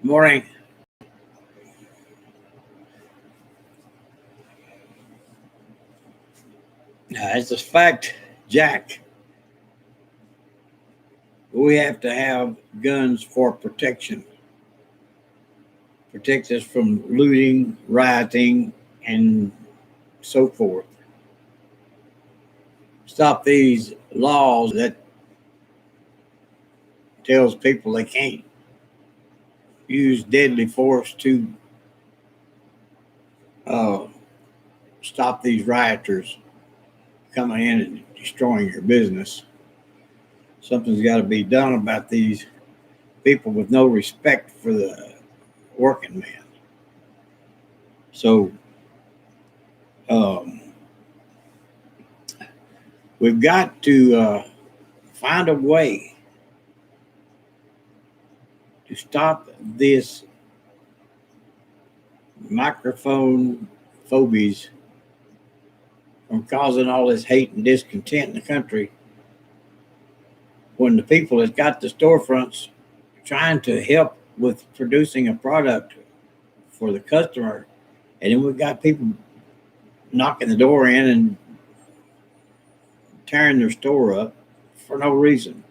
Morning. As a fact, Jack, we have to have guns for protection. Protect us from looting, rioting, and so forth. Stop these laws that tells people they can't use deadly force to uh, stop these rioters coming in and destroying your business. Something's got to be done about these people with no respect for the working man. So um, we've got to find a way to stop this microphone phobies from causing all this hate and discontent in the country when the people that's got the storefronts trying to help with producing a product for the customer, and then we've got people knocking the door in and tearing their store up for no reason.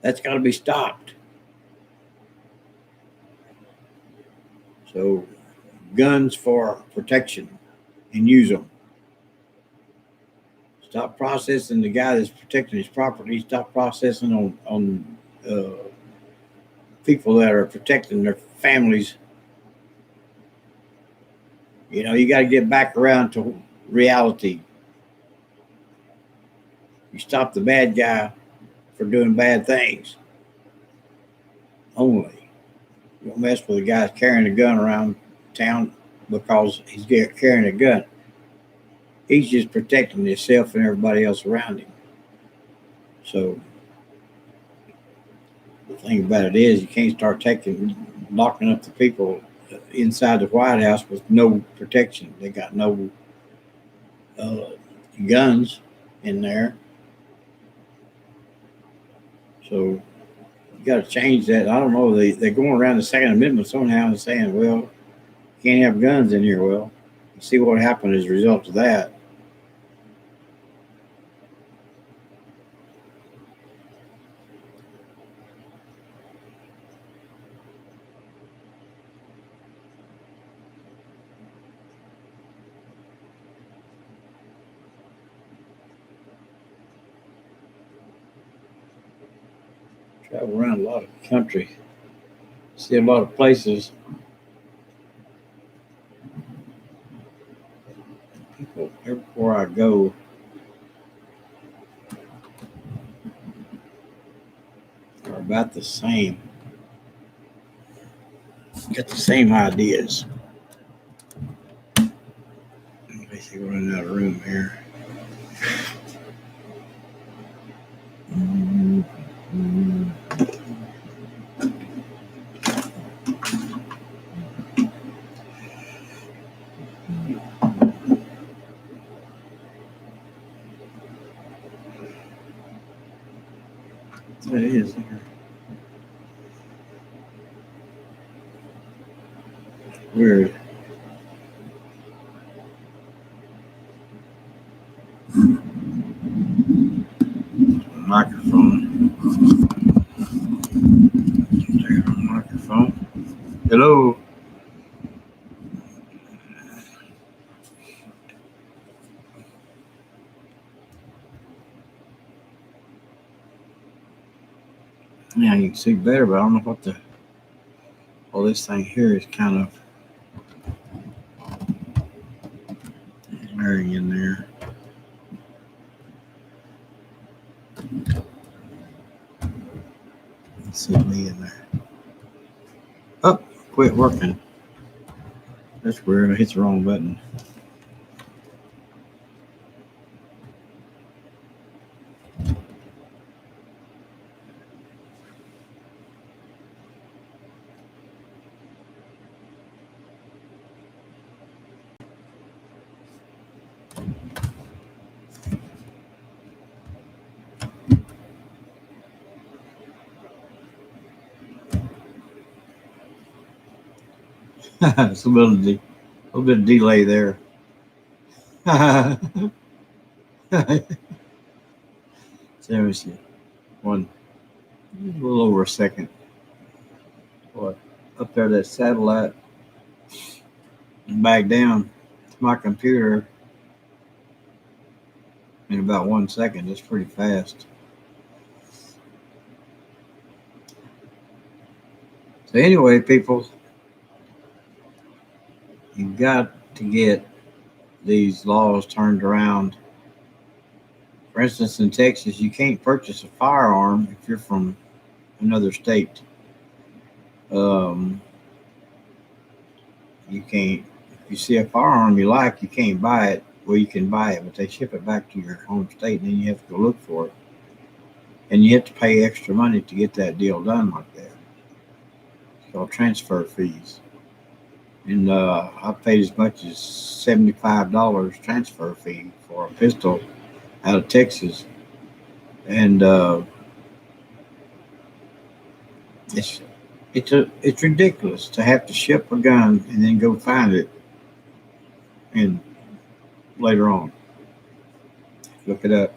That's got to be stopped. So guns for protection, and use them. Stop processing the guy that's protecting his property. Stop processing on people that are protecting their families. You know, you got to get back around to reality. You stop the bad guy for doing bad things only. You don't mess with a guy carrying a gun around town because he's carrying a gun. He's just protecting himself and everybody else around him. So the thing about it is, you can't start locking up the people inside the White House with no protection. They got no guns in there. So you got to change that. I don't know. They're going around the Second Amendment somehow and saying, well, you can't have guns in here. Well, see what happened as a result of that. Travel around a lot of country, see a lot of places. People, everywhere I go, are about the same. Got the same ideas. Basically, running out of room here. It is here. Weird. Microphone. There's a microphone. Hello. Yeah, you can see better, but I don't know what the. Well, this thing here is kind of blaring in there. Let's see me in there. Oh, quit working. That's weird. I hit the wrong button. It's a little bit of delay there. So let me see. A little over a second. What? Up there, that satellite, and back down to my computer in about 1 second. It's pretty fast. So anyway, people, you've got to get these laws turned around. For instance, in Texas, you can't purchase a firearm if you're from another state. You can't. If you see a firearm you like, you can't buy it. Well, you can buy it, but they ship it back to your home state, and then you have to go look for it, and you have to pay extra money to get that deal done like that. It's called transfer fees. And I paid as much as $75 transfer fee for a pistol out of Texas, and it's ridiculous to have to ship a gun and then go find it, and later on look it up,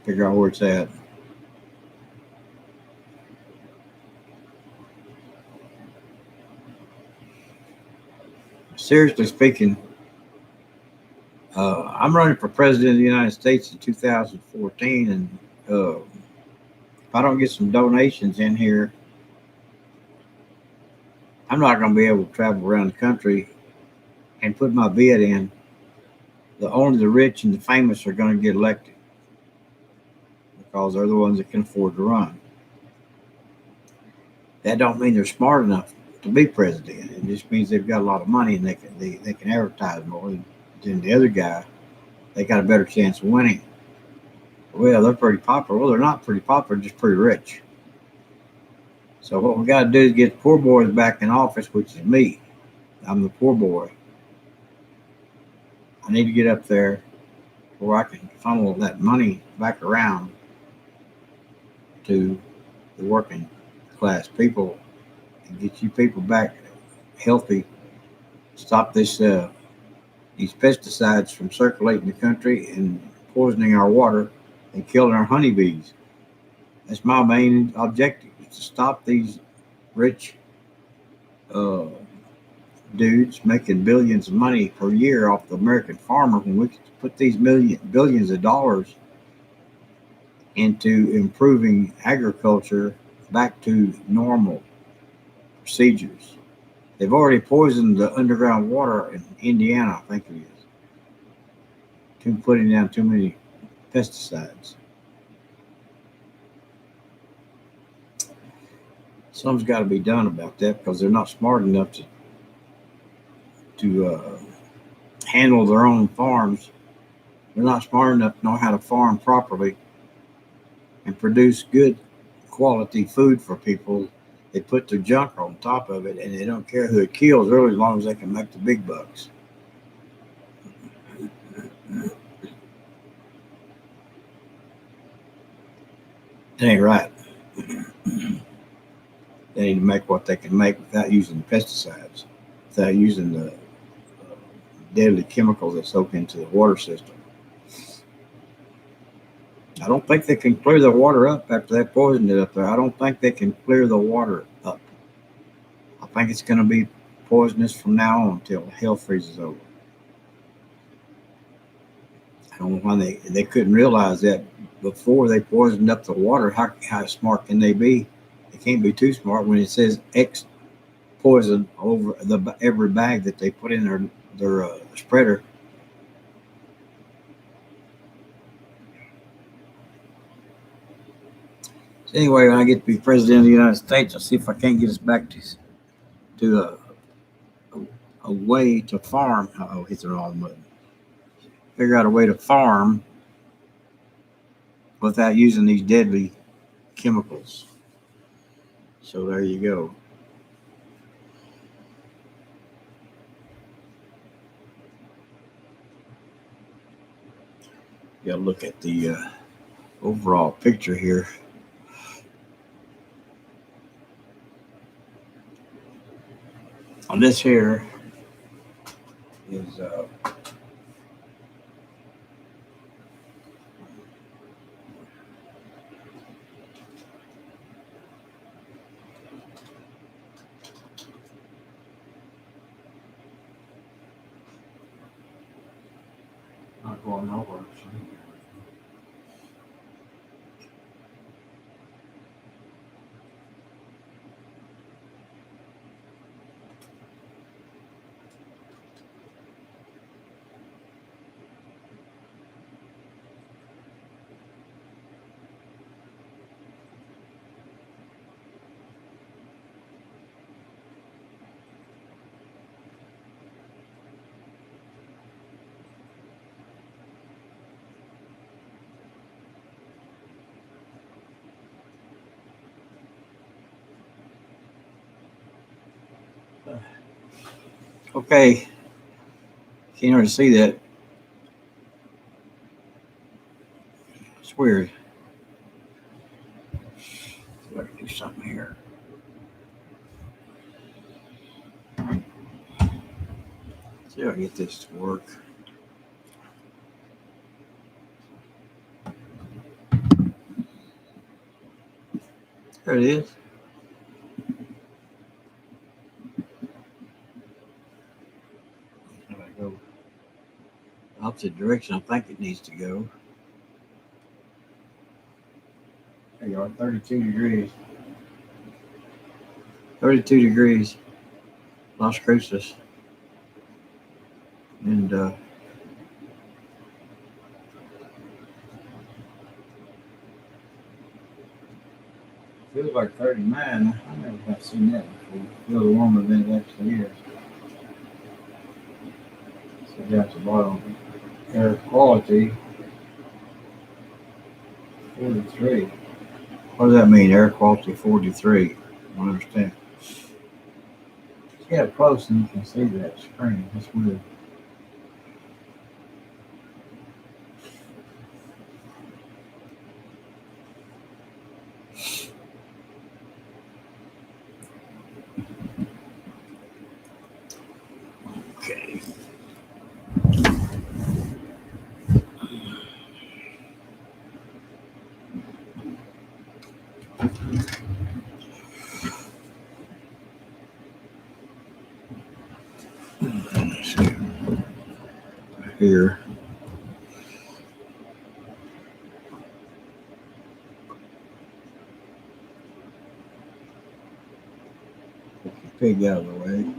figure out where it's at. Seriously speaking, I'm running for president of the United States in 2014, and if I don't get some donations in here, I'm not going to be able to travel around the country and put my bid in. Only the rich and the famous are going to get elected because they're the ones that can afford to run. That don't mean they're smart enough to be president. It just means they've got a lot of money and they can advertise more than the other guy. They got a better chance of winning. Well, they're pretty popular. Well, they're not pretty popular, just pretty rich. So what we got to do is get the poor boys back in office, which is me. I'm the poor boy. I need to get up there where I can funnel that money back around to the working class people and get you people back healthy. Stop these pesticides from circulating the country and poisoning our water and killing our honeybees. That's my main objective, is to stop these rich dudes making billions of money per year off the American farmer when we could put these billions of dollars into improving agriculture back to normal procedures. They've already poisoned the underground water in Indiana, I think it is, putting down too many pesticides. Something's got to be done about that because they're not smart enough to handle their own farms. They're not smart enough to know how to farm properly and produce good quality food for people. They put their junk on top of it, and they don't care who it kills, really, as long as they can make the big bucks. That ain't right. They need to make what they can make without using pesticides, without using the deadly chemicals that soak into the water system. I don't think they can clear the water up after they poisoned it up there. I don't think they can clear the water up. I think it's going to be poisonous from now on until hell freezes over. I don't know why they couldn't realize that before they poisoned up the water. How smart can they be? They can't be too smart when it says X poison over every bag that they put in their spreader. So anyway, when I get to be president of the United States, I'll see if I can't get us back to a way to farm. Oh, hit the wrong button. Figure out a way to farm without using these deadly chemicals. So there you go. You gotta look at the overall picture here. this here is not going over. Okay, can't hardly see that. It's weird. See if I can do something here. See if I can get this to work. There it is. If I go the opposite direction, I think it needs to go. There you are, 32 degrees. 32 degrees. Las Cruces. And feels like 39. I never have seen that before. It feels warmer than it actually is. So that's the bottom. Air quality 43. What does that mean? Air quality 43. I don't understand. Get up close and you can see that screen. That's weird. Okay. Let's see. Here. Put the pig out of the way.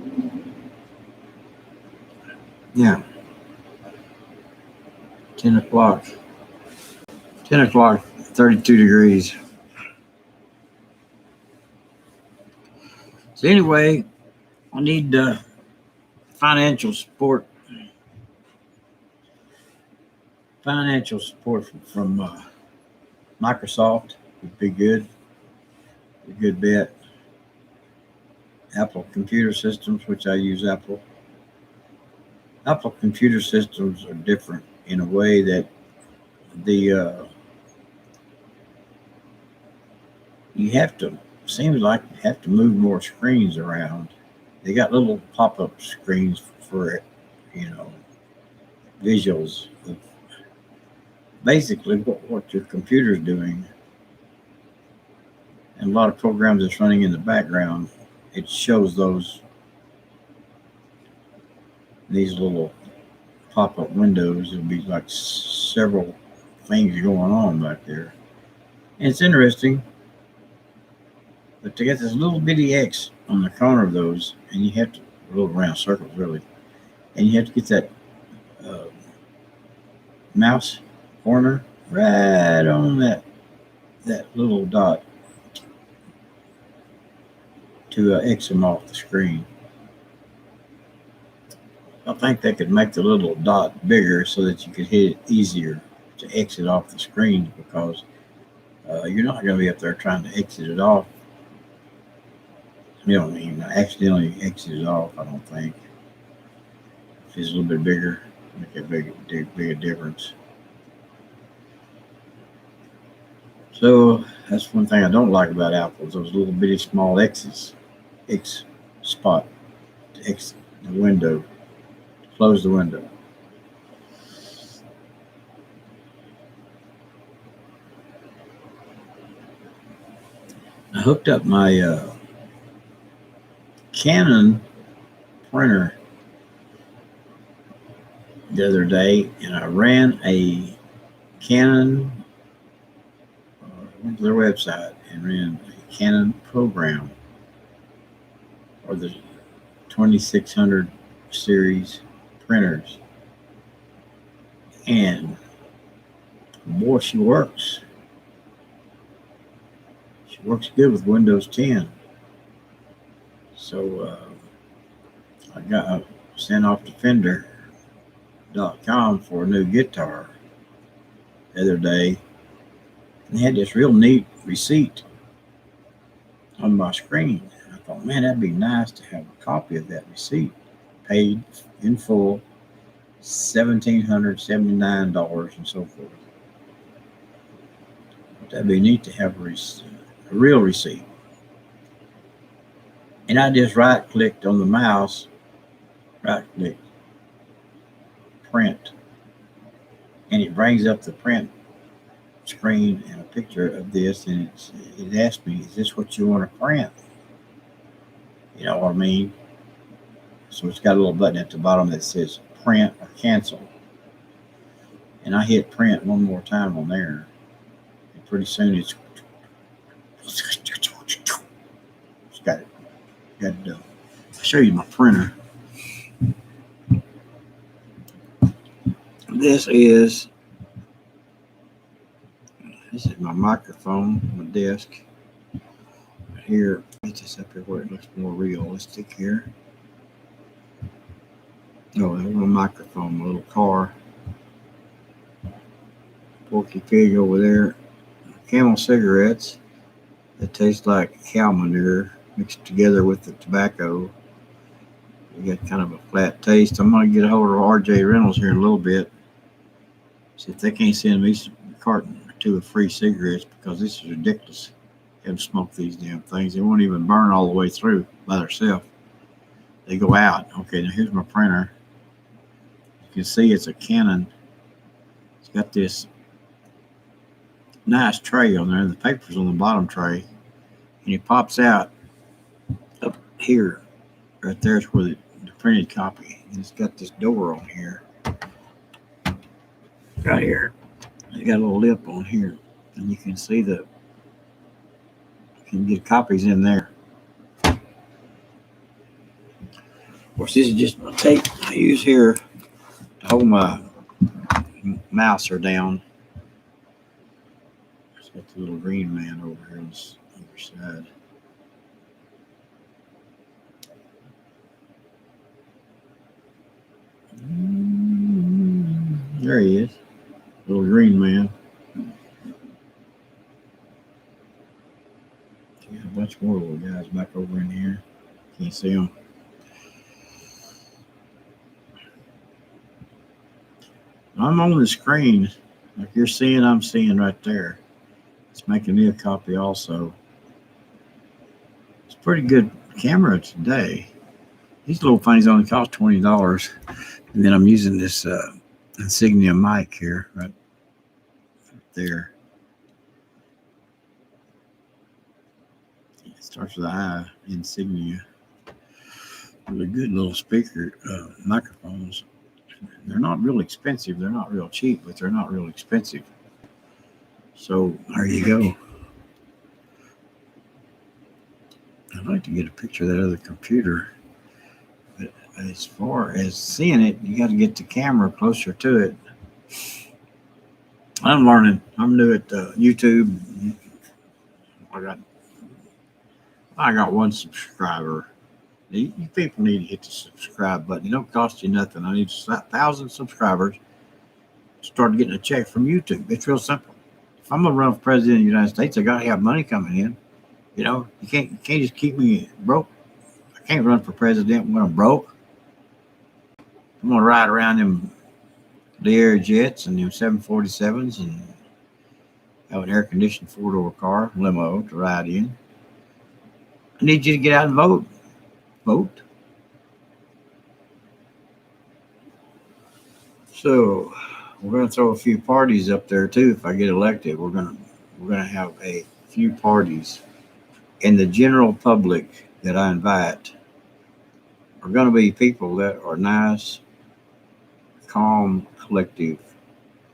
Yeah. 10 o'clock. 10 o'clock, 32 degrees. So anyway, I need financial support. Financial support from Microsoft would be good. A good bit. Apple computer systems, which I use Apple. Apple computer systems are different in a way that the seems like you have to move more screens around. They got little pop-up screens for visuals of basically what your computer's doing. And a lot of programs that's running in the background, it shows these little pop-up windows. It'll be like several things going on back there. And it's interesting, but to get this little bitty X on the corner of those, and you have to little round circles really, and you have to get that mouse corner right on that little dot to X them off the screen. I think they could make the little dot bigger so that you could hit it easier to exit off the screen, because you're not going to be up there trying to exit it off. You don't even accidentally exit it off, I don't think. If it's a little bit bigger, make a big difference. So that's one thing I don't like about Apple, those little bitty small X's, X spot to the window, close the window. I hooked up my Canon printer the other day, and I ran a Canon, went to their website and ran a Canon program for the 2600 series printers, and boy, she works. She works good with Windows 10. So I got sent off to Fender.com for a new guitar the other day. And they had this real neat receipt on my screen. I thought, man, that'd be nice to have a copy of that receipt. Paid in full, $1,779 and so forth. But that'd be neat to have a real receipt. And I just right-clicked on the mouse, right-click, print, and it brings up the print screen and a picture of this, and it asked me, is this what you want to print? You know what I mean? So it's got a little button at the bottom that says print or cancel. And I hit print one more time on there. And pretty soon it's got it done. I'll show you my printer. This is my microphone, my desk. Here, get this up here where it looks more realistic here. Oh, there's my microphone, my little car. Porky Pig over there. Camel cigarettes that taste like cow manure mixed together with the tobacco. You got kind of a flat taste. I'm going to get a hold of RJ Reynolds here in a little bit. See if they can't send me a carton or two of free cigarettes, because this is ridiculous. Have to smoke these damn things. They won't even burn all the way through by themselves. They go out. Okay, now here's my printer. You can see it's a Canon. It's got this nice tray on there. The paper's on the bottom tray. And it pops out up here. Right there's where the printed copy. And it's got this door on here. Right here. It's got a little lip on here. And you can see you can get copies in there. Of course, this is just my tape I use here to hold my mouse down. It's got the little green man over here on the other side. There he is, little green man. Got a bunch more little guys back over in here. Can't see them. I'm on the screen, like you're seeing, I'm seeing right there. It's making me a copy also. It's a pretty good camera today. These little things only cost $20. And then I'm using this Insignia mic here, right there. It starts with I, Insignia. Really good little speaker microphones. They're not real expensive. They're not real cheap, but they're not real expensive. So there you go. I'd like to get a picture of that other computer. But as far as seeing it, you got to get the camera closer to it. I'm learning. I'm new at YouTube. I got one subscriber. You people need to hit the subscribe button. It don't cost you nothing. I need 1,000 subscribers to start getting a check from YouTube. It's real simple. If I'm gonna run for president of the United States, I gotta have money coming in. You know, you can't just keep me broke. I can't run for president when I'm broke. I'm gonna ride around them Lear jets and them 747s and have an air-conditioned four-door car, limo to ride in. I need you to get out and vote. Vote. So we're going to throw a few parties up there too. If I get elected, we're going to have a few parties, and the general public that I invite are going to be people that are nice, calm, collective,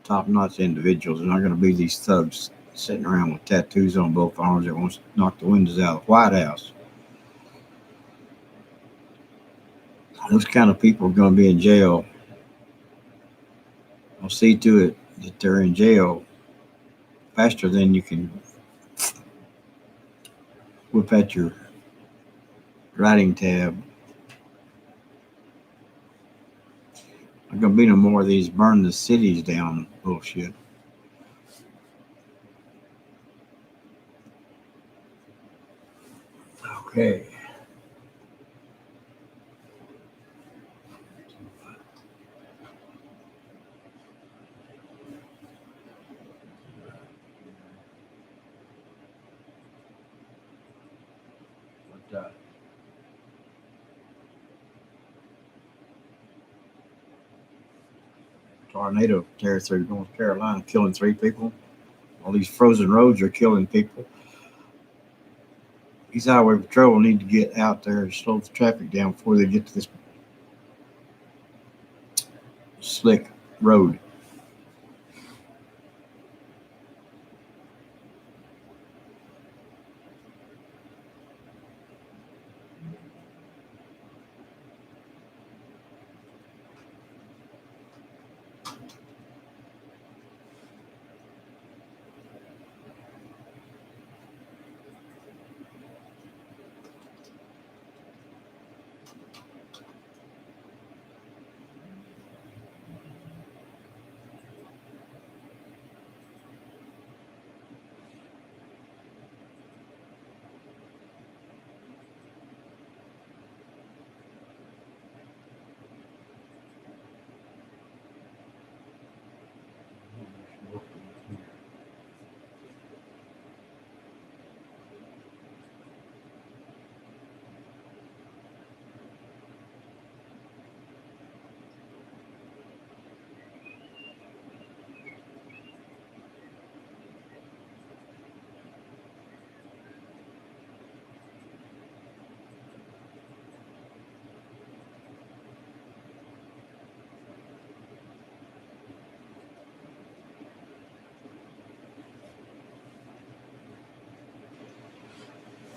top-notch individuals. They're not going to be these thugs sitting around with tattoos on both arms that wants to knock the windows out of the White House. Those kind of people are going to be in jail. I'll see to it that they're in jail faster than you can whip out your writing tab. Not going to be no more of these burn the cities down bullshit. Okay. But, tornado tear through North Carolina, killing 3 people. All these frozen roads are killing people. These highway patrol need to get out there and slow the traffic down before they get to this slick road.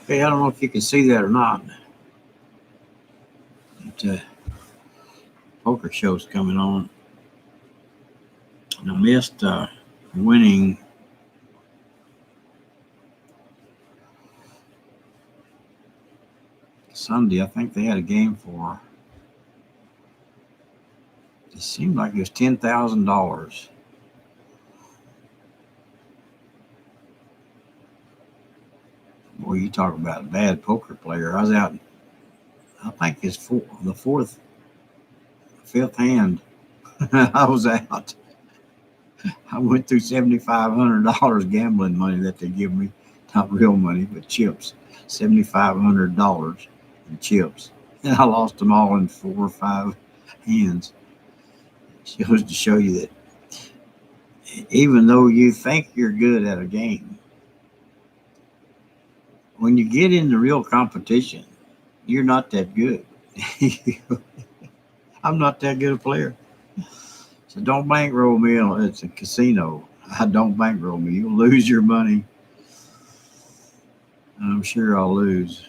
Hey, I don't know if you can see that or not. But, poker show's coming on. And I missed winning Sunday. I think they had a game for. It seemed like it was $10,000. Boy, you talk about a bad poker player. I was out. I think it's the fifth hand. I was out. I went through $7,500 gambling money that they give me, not real money, but chips. $7,500 in chips, and I lost them all in 4 or 5 hands. It goes to show you that even though you think you're good at a game, when you get into real competition, you're not that good. I'm not that good a player. So don't bankroll me. It's a casino. I don't bankroll me. You'll lose your money. I'm sure I'll lose.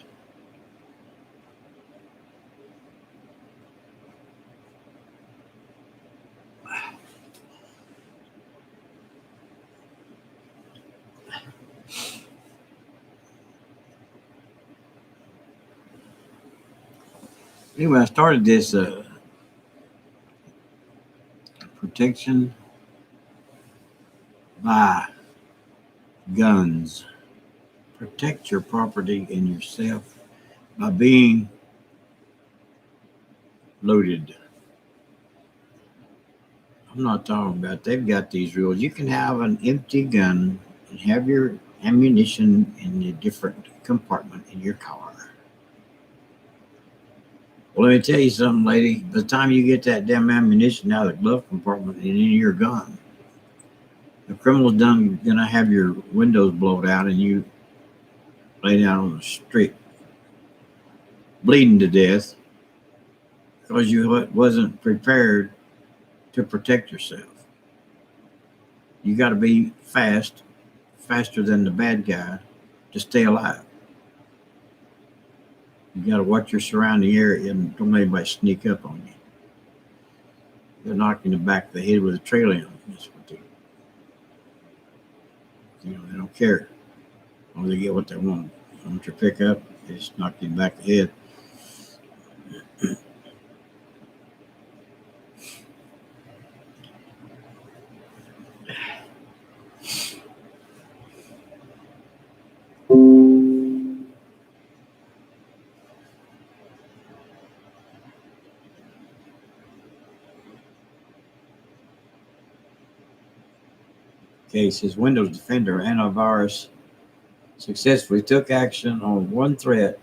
Anyway, I started this protection by guns. Protect your property and yourself by being loaded. I'm not talking about, they've got these rules. You can have an empty gun and have your ammunition in a different compartment in your car. Well, let me tell you something, lady. By the time you get that damn ammunition out of the glove compartment and in your gun, the criminal's gonna have your windows blown out and you lay down on the street, bleeding to death because you wasn't prepared to protect yourself. You got to be faster than the bad guy to stay alive. You got to watch your surrounding area and don't let anybody sneak up on you. They're knocking the back of the head with a trail in them. That's what they don't care. As long as they get what they want. Once you pick up, they just knock you in the back of the head. Okay, it says Windows Defender antivirus successfully took action on one threat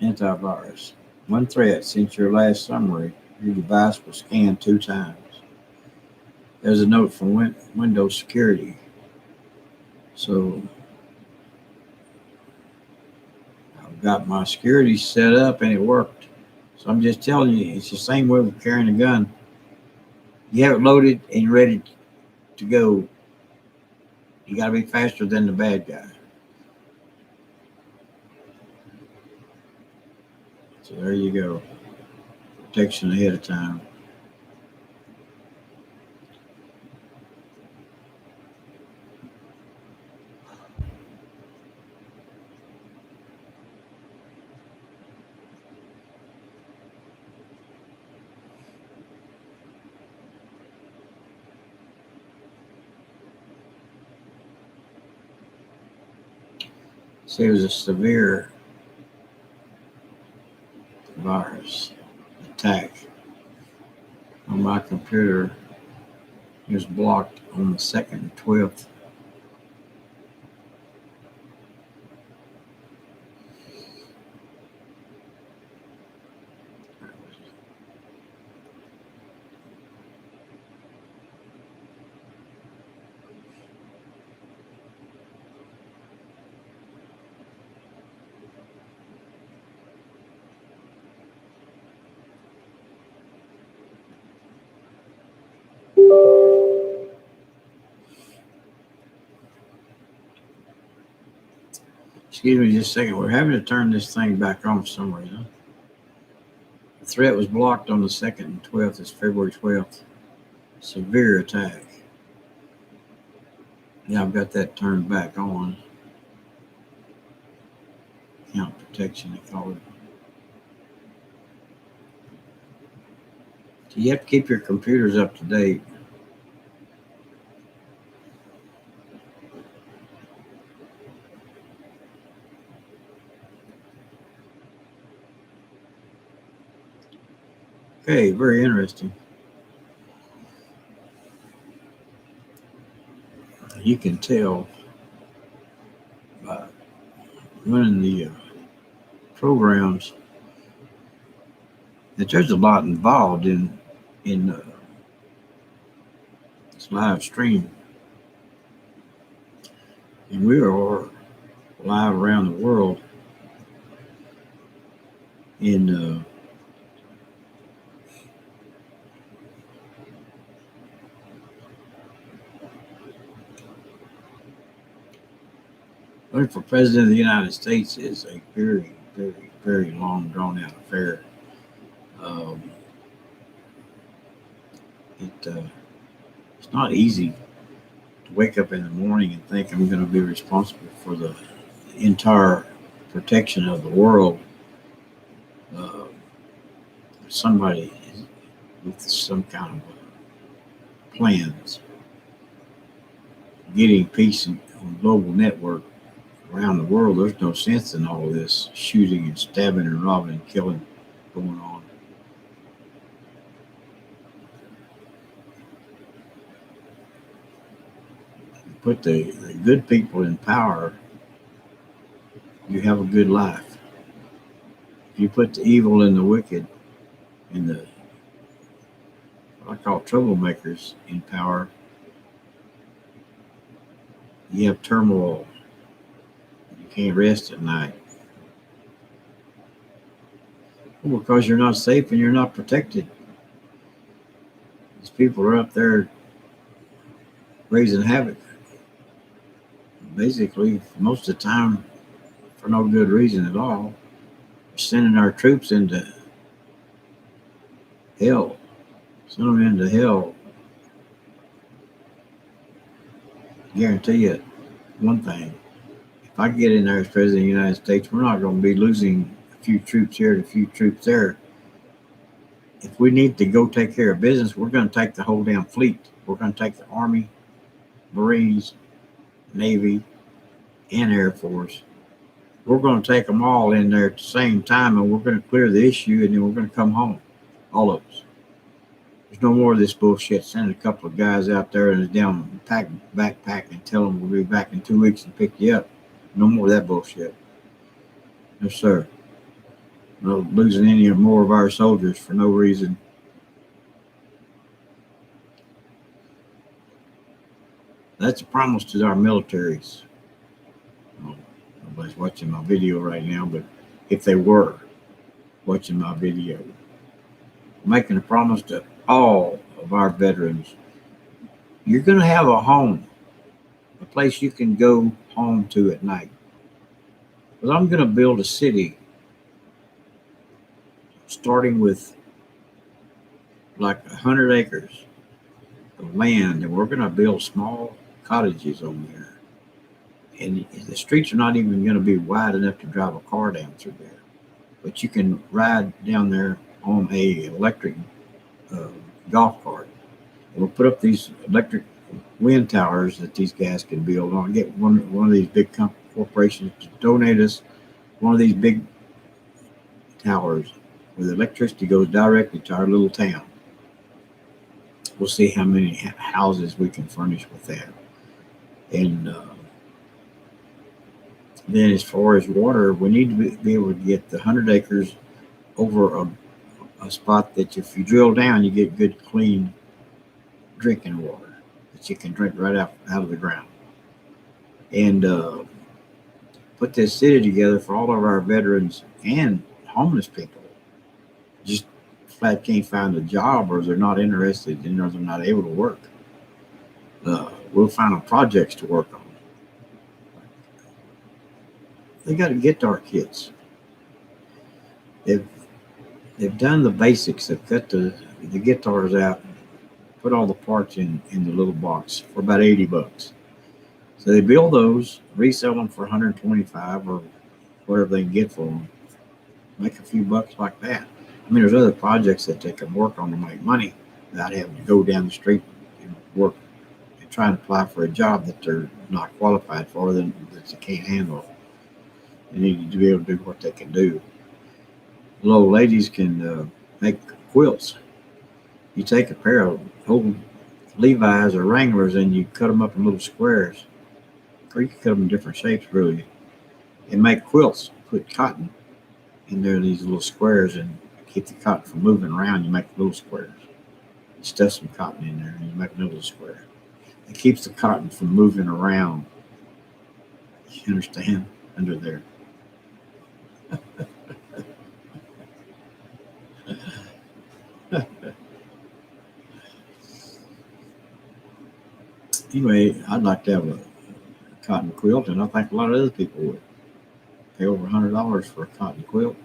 antivirus. One threat since your last summary, your device was scanned 2 times. There's a note from Windows Security. So I've got my security set up and it worked. So I'm just telling you, it's the same way with carrying a gun. You have it loaded and you're ready to go. You got to be faster than the bad guy. So there you go. Protection ahead of time. So it was a severe virus attack on my computer. It was blocked on the 2nd and 12th. Excuse me just a second. We're having to turn this thing back on for some reason. The threat was blocked on the 2nd and 12th. It's February 12th. Severe attack. Yeah, I've got that turned back on. Account protection, they call it. So you have to keep your computers up to date. Okay, very interesting. You can tell by running the programs that there's a lot involved in this live stream, and we are live around the world in running for president of the United States is a very, very, very long, drawn-out affair. It's not easy to wake up in the morning and think I'm going to be responsible for the entire protection of the world. Somebody with some kind of plans, getting peace on a global network around the world. There's no sense in all of this shooting and stabbing and robbing and killing going on. Put the good people in power, you have a good life. you put the evil and the wicked and the what I call troublemakers in power, you have turmoil. You can't rest at night. Well, because you're not safe and you're not protected. These people are up there raising havoc. Basically, most of the time, for no good reason at all. We're sending our troops into hell. Send them into hell. Guarantee you one thing. If I get in there as President of the United States, we're not going to be losing a few troops here and a few troops there. If we need to go take care of business, we're going to take the whole damn fleet. We're going to take the Army, Marines, Navy, and Air Force. We're going to take them all in there at the same time, and we're going to clear the issue, and then we're going to come home. All of us. There's no more of this bullshit. Sending a couple of guys out there in a damn backpack and tell them we'll be back in 2 weeks and pick you up. No more of that bullshit. No, sir. No losing any more of our soldiers for no reason. That's a promise to our militaries. Well, nobody's watching my video right now, but if they were watching my video, I'm making a promise to all of our veterans. You're going to have a home, a place you can go home to at night. But I'm going to build a city starting with like 100 acres of land, and we're going to build small cottages on there. And the streets are not even going to be wide enough to drive a car down through there. But you can ride down there on a electric golf cart. And we'll put up these electric wind towers that these guys can build. I'll get one of these big corporations to donate us one of these big towers where the electricity goes directly to our little town. We'll see how many houses we can furnish with that. And then as far as water, we need to be able to get the 100 acres over a spot that if you drill down, you get good, clean drinking water that you can drink right out of the ground. And put this city together for all of our veterans and homeless people. Just flat can't find a job, or they're not interested, or they're not able to work. We'll find them projects to work on. They got guitar kits. They've done the basics. They've cut the guitars out, put all the parts in the little box for about $80. So they build those, resell them for $125 or whatever they can get for them. Make a few bucks like that. I mean, there's other projects that they can work on to make money without having to go down the street and work and try and apply for a job that they're not qualified for, that they can't handle. They need to be able to do what they can do. The old ladies can make quilts. You take a pair of old Levi's or Wranglers and you cut them up in little squares. Or you can cut them in different shapes, really. And make quilts. Put cotton in there, these little squares, and keep the cotton from moving around. You make little squares. You stuff some cotton in there and you make another square. It keeps the cotton from moving around. You understand? Under there. Anyway, I'd like to have a cotton quilt, and I think a lot of other people would pay over $100 for a cotton quilt.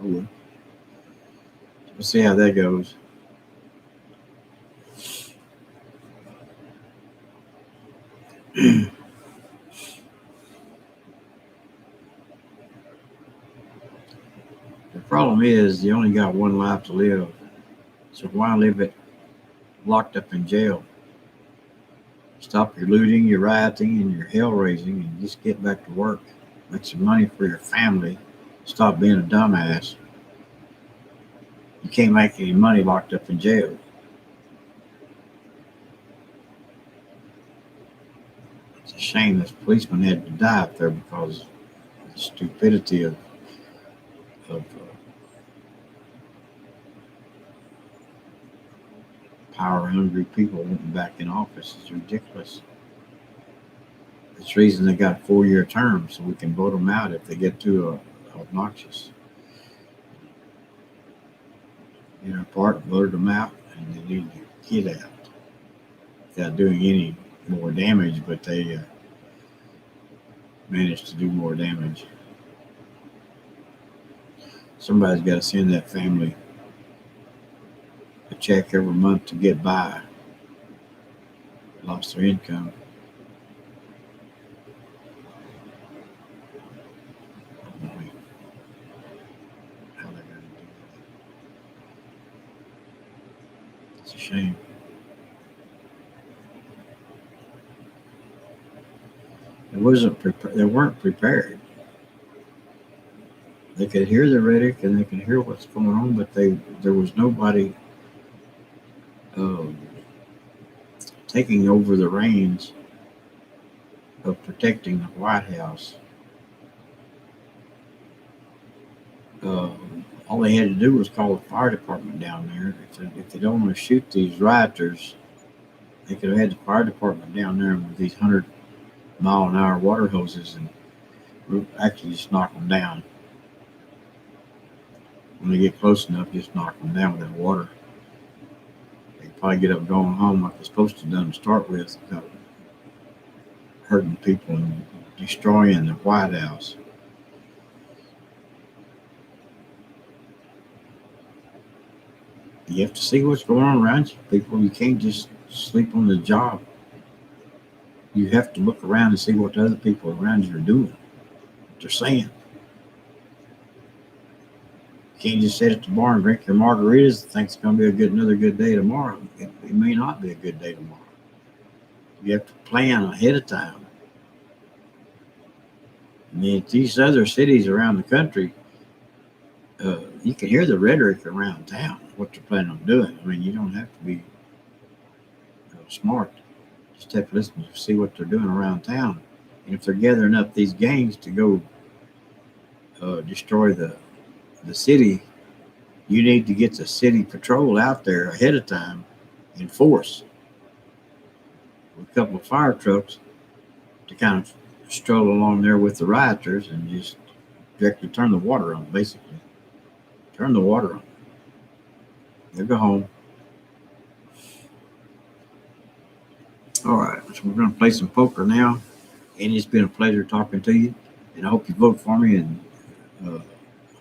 I would. We'll see how that goes. The problem is you only got one life to live, so why live it locked up in jail? Stop your looting, your rioting, and your hell raising, and just get back to work. Make some money for your family. Stop being a dumbass. You can't make any money locked up in jail. It's a shame this policeman had to die up there because of the stupidity of power-hungry people wanting back in office is ridiculous. It's the reason they got 4-year terms, so we can vote them out if they get too obnoxious. In our part, voted them out, and they need to get out without doing any more damage, but they managed to do more damage. Somebody's got to send that family a check every month to get by. Lost their income. I don't know how they're going to do that. It's a shame. They weren't prepared. They could hear the rhetoric and they could hear what's going on, but there was nobody taking over the reins of protecting the White House. All they had to do was call the fire department down there. If they don't want to shoot these rioters, they could have had the fire department down there with these 100-mile-an-hour water hoses and actually just knock them down. When they get close enough, just knock them down with that water. They probably get up going home like they're supposed to have done to start with, without hurting people and destroying the White House. You have to see what's going on around you, people. You can't just sleep on the job. You have to look around and see what the other people around you are doing, what they're saying. You can't just sit at the bar and drink your margaritas and think it's going to be another good day tomorrow. It may not be a good day tomorrow. You have to plan ahead of time. I mean, these other cities around the country, you can hear the rhetoric around town, what they're planning on doing. I mean, you don't have to be smart. Just have to listen to see what they're doing around town. And if they're gathering up these gangs to go destroy the city, you need to get the city patrol out there ahead of time in force with a couple of fire trucks to kind of stroll along there with the rioters and just directly turn the water on, basically. Turn the water on. They'll go home. All right, so we're going to play some poker now. And it's been a pleasure talking to you. And I hope you vote for me in, I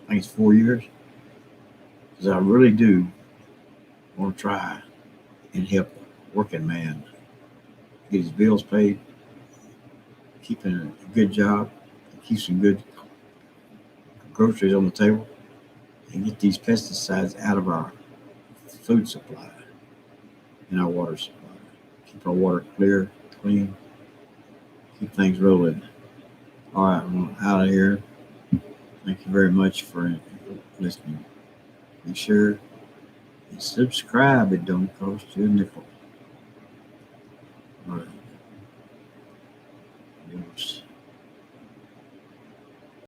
think it's 4 years. Because I really do want to try and help a working man get his bills paid, keeping a good job, keep some good groceries on the table, and get these pesticides out of our food supply and our water supply. Keep our water clear, clean, keep things rolling. All right, I'm out of here. Thank you very much for listening. Be sure and subscribe. It don't cost you a nickel.